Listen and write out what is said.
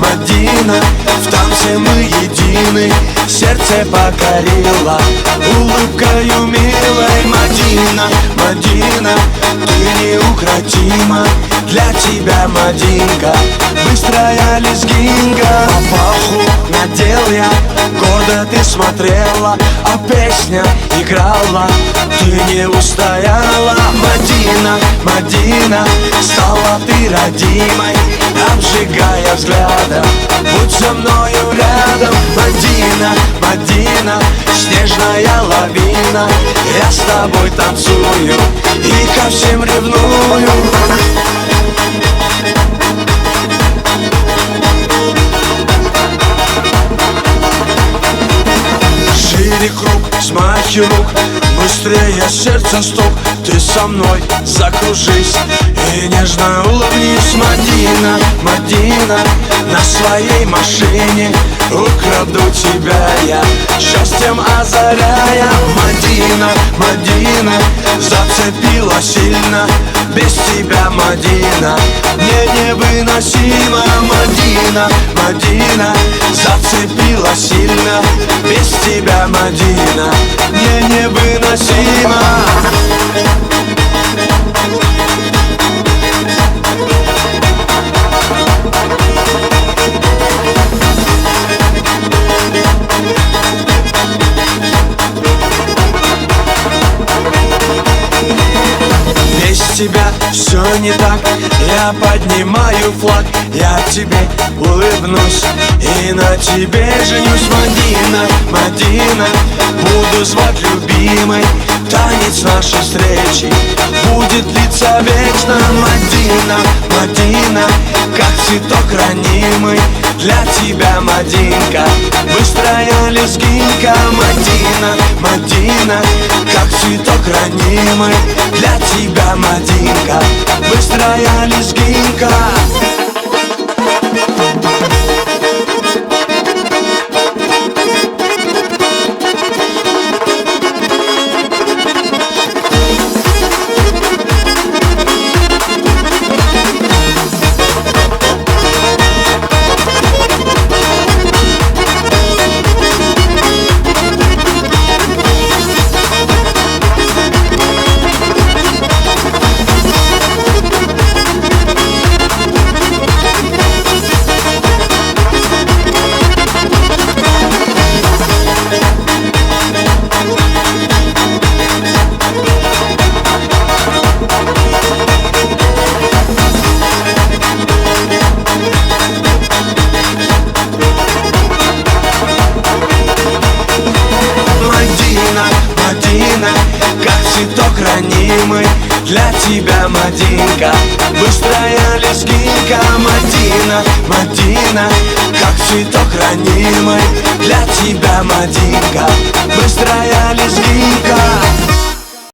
Мадина, в танце мы едины, сердце покорила улыбкою милой. Мадина, Мадина, ты неукротима, для тебя, Мадинка, быстрая лезгинка. Папаху надел я, гордо ты смотрела, а песня играла, ты не устояла. Мадина, Мадина, стала ты родимой, обжигая взглядом, будь со мною рядом. Мадина, Мадина, снежная лавина, я с тобой танцую и ко всем ревную. Шире круг, смахи рук, быстрее сердце стук, ты со мной закружись и нежно улыбнись. Мадина, Мадина, на своей машине украду тебя я, счастьем озаряя. Мадина, Мадина, зацепила сильно, без тебя, Мадина, мне невыносимо. Мадина, Мадина, зацепила сильно, без тебя, Мадина, мне невыносимо. Без тебя все не так, я поднимаю флаг, я тебе улыбнусь и на тебе женюсь. Мадина, Мадина, буду звать любимой, танец нашей встречи будет длиться вечно. Мадина, Мадина, как цветок ранимый, для тебя, Мадинка, быстрая лезгинка. Мадина, Мадина, как цветок ранимый, для тебя, Мадинка, быстрая лезгинка. Мадина, как цветок ранимый, для тебя, Мадинка, быстрая лезгинка. Мадина, Мадина, как цветок ранимый, для тебя, Мадинка, быстрая лезгинка.